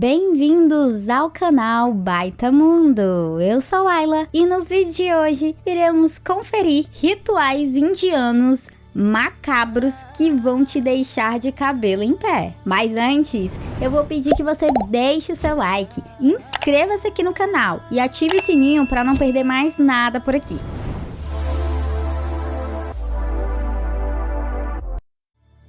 Bem-vindos ao canal Baita Mundo! Eu sou Laila e no vídeo de hoje iremos conferir rituais indianos macabros que vão te deixar de cabelo em pé. Mas antes, eu vou pedir que você deixe o seu like, inscreva-se aqui no canal e ative o sininho para não perder mais nada por aqui.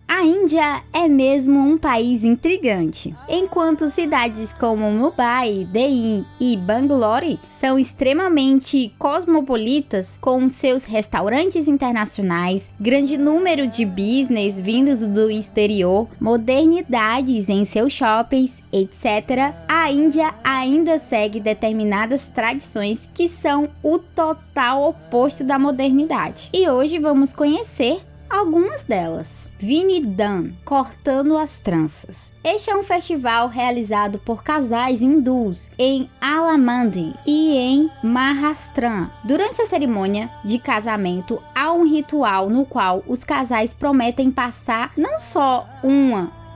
A Índia é mesmo um país intrigante. Enquanto cidades como Mumbai, Delhi e Bangalore são extremamente cosmopolitas, com seus restaurantes internacionais, grande número de business vindos do exterior, modernidades em seus shoppings, etc., a Índia ainda segue determinadas tradições que são o total oposto da modernidade. E hoje vamos conhecer algumas delas. Vinidhan, cortando as tranças. Este é um festival realizado por casais hindus em Alamandi e em Maharashtra. Durante a cerimônia de casamento, há um ritual no qual os casais prometem passar não só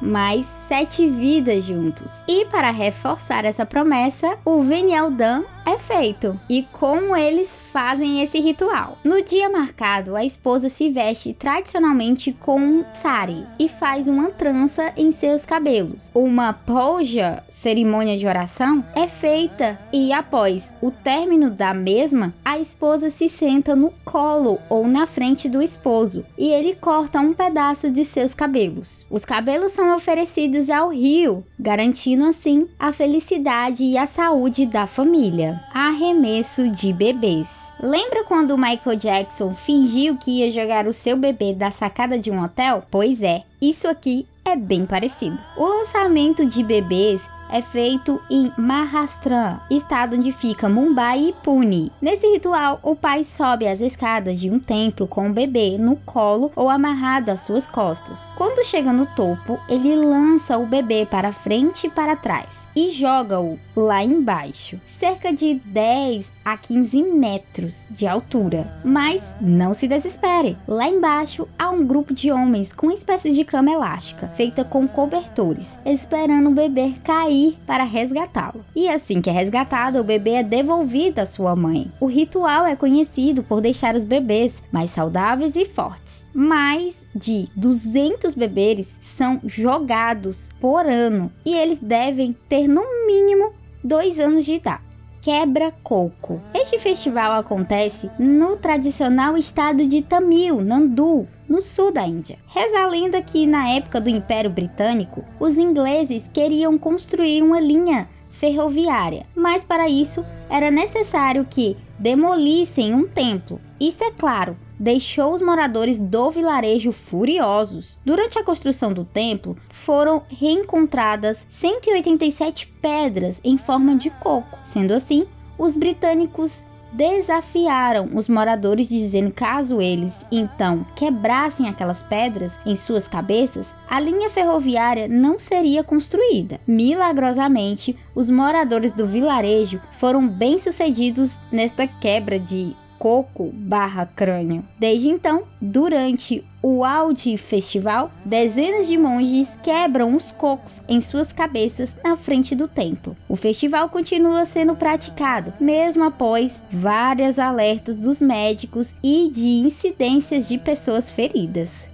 mas 7 vidas juntos. E para reforçar essa promessa, o Vinidhan é feito. E como eles fazem esse ritual? No dia marcado, a esposa se veste tradicionalmente com um sari e faz uma trança em seus cabelos. Uma puja, cerimônia de oração, é feita e após o término da mesma, a esposa se senta no colo ou na frente do esposo e ele corta um pedaço de seus cabelos. Os cabelos são oferecidos ao rio, garantindo assim a felicidade e a saúde da família. Arremesso de bebês. Lembra quando o Michael Jackson fingiu que ia jogar o seu bebê da sacada de um hotel? Pois é, isso aqui é bem parecido. O lançamento de bebês é feito em Maharashtra, estado onde fica Mumbai e Pune. Nesse ritual, o pai sobe as escadas de um templo com o bebê no colo ou amarrado às suas costas. Quando chega no topo, ele lança o bebê para frente e para trás e joga-o lá embaixo, cerca de 10 a 15 metros de altura. Mas não se desespere, lá embaixo há um grupo de homens com uma espécie de cama elástica, feita com cobertores, esperando o bebê cair para resgatá-lo. E assim que é resgatado, o bebê é devolvido à sua mãe. O ritual é conhecido por deixar os bebês mais saudáveis e fortes. Mais de 200 bebês são jogados por ano e eles devem ter no mínimo 2 anos de idade. Quebra-coco. Este festival acontece no tradicional estado de Tamil Nadu, no sul da Índia. Reza a lenda que na época do Império Britânico, os ingleses queriam construir uma linha ferroviária, mas para isso era necessário que demolissem um templo. Isso, é claro, deixou os moradores do vilarejo furiosos. Durante a construção do templo, foram reencontradas 187 pedras em forma de coco. Sendo assim, os britânicos desafiaram os moradores, dizendo que caso eles então quebrassem aquelas pedras em suas cabeças, a linha ferroviária não seria construída. Milagrosamente, os moradores do vilarejo foram bem-sucedidos nesta quebra de coco/crânio. Desde então, durante o auge festival, dezenas de monges quebram os cocos em suas cabeças na frente do templo. O festival continua sendo praticado, mesmo após vários alertas dos médicos e de incidências de pessoas feridas.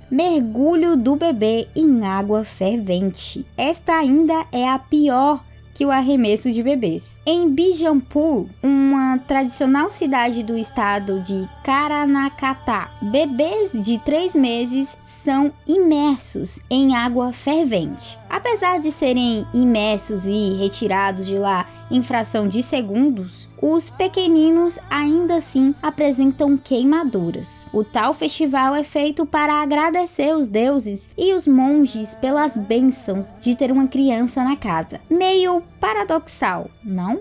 Mergulho do bebê em água fervente. Esta ainda é a pior que o arremesso de bebês. Em Bijampur, uma tradicional cidade do estado de Karnataka, bebês de 3 meses são imersos em água fervente. Apesar de serem imersos e retirados de lá em fração de segundos, os pequeninos ainda assim apresentam queimaduras. O tal festival é feito para agradecer os deuses e os monges pelas bênçãos de ter uma criança na casa. Meio paradoxal, não?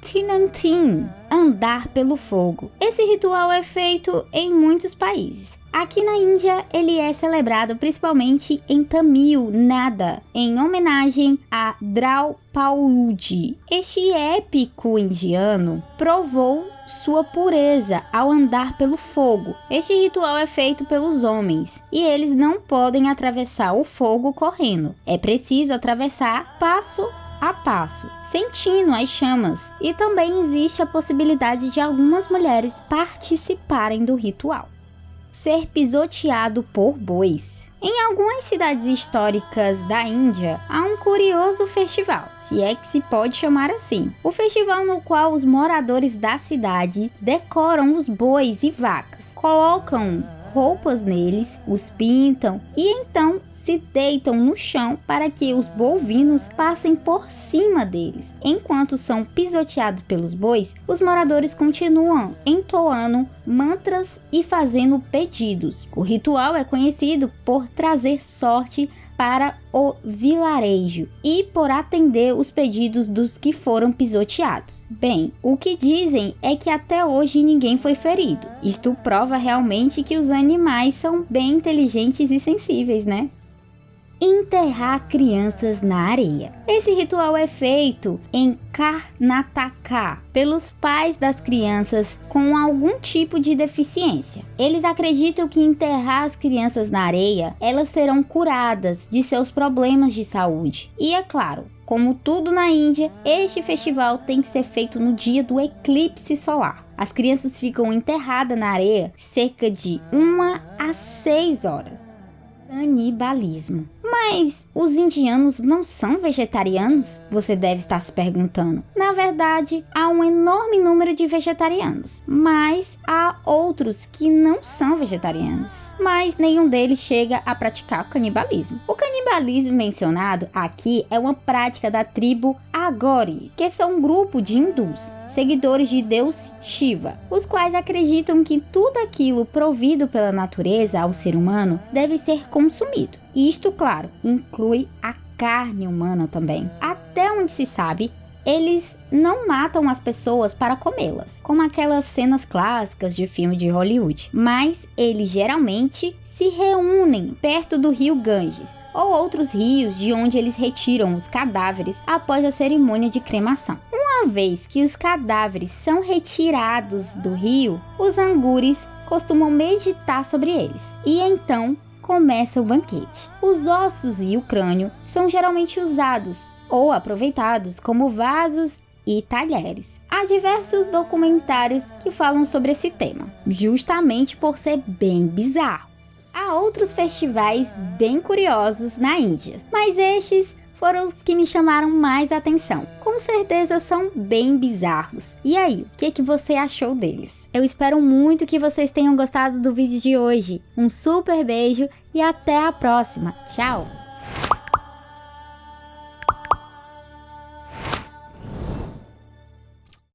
Tinantin, andar pelo fogo. Esse ritual é feito em muitos países. Aqui na Índia, ele é celebrado principalmente em Tamil Nada, em homenagem a Draupadi. Este épico indiano provou sua pureza ao andar pelo fogo. Este ritual é feito pelos homens e eles não podem atravessar o fogo correndo. É preciso atravessar passo a passo, sentindo as chamas. E também existe a possibilidade de algumas mulheres participarem do ritual. Ser pisoteado por bois. Em algumas cidades históricas da Índia, há um curioso festival, se é que se pode chamar assim. O festival no qual os moradores da cidade decoram os bois e vacas, colocam roupas neles, os pintam e então se deitam no chão para que os bovinos passem por cima deles. Enquanto são pisoteados pelos bois, os moradores continuam entoando mantras e fazendo pedidos. O ritual é conhecido por trazer sorte para o vilarejo e por atender os pedidos dos que foram pisoteados. Bem, o que dizem é que até hoje ninguém foi ferido. Isto prova realmente que os animais são bem inteligentes e sensíveis, né? Enterrar crianças na areia. Esse ritual é feito em Karnataka pelos pais das crianças com algum tipo de deficiência. Eles acreditam que enterrar as crianças na areia, elas serão curadas de seus problemas de saúde. E é claro, como tudo na Índia, este festival tem que ser feito no dia do eclipse solar. As crianças ficam enterradas na areia cerca de 1 a 6 horas. Canibalismo. Mas os indianos não são vegetarianos? Você deve estar se perguntando. Na verdade, há um enorme número de vegetarianos, mas há outros que não são vegetarianos, mas nenhum deles chega a praticar o canibalismo. O canibalismo mencionado aqui é uma prática da tribo Agori, que são um grupo de hindus, seguidores de Deus Shiva, os quais acreditam que tudo aquilo provido pela natureza ao ser humano deve ser consumido. Isto, claro, inclui a carne humana também. Até onde se sabe, eles não matam as pessoas para comê-las, como aquelas cenas clássicas de filme de Hollywood, mas eles geralmente se reúnem perto do rio Ganges ou outros rios de onde eles retiram os cadáveres após a cerimônia de cremação. Uma vez que os cadáveres são retirados do rio, os angures costumam meditar sobre eles e então começa o banquete. Os ossos e o crânio são geralmente usados ou aproveitados como vasos e talheres. Há diversos documentários que falam sobre esse tema, justamente por ser bem bizarro. Há outros festivais bem curiosos na Índia, mas estes foram os que me chamaram mais atenção. Com certeza são bem bizarros. E aí, o que você achou deles? Eu espero muito que vocês tenham gostado do vídeo de hoje. Um super beijo e até a próxima. Tchau!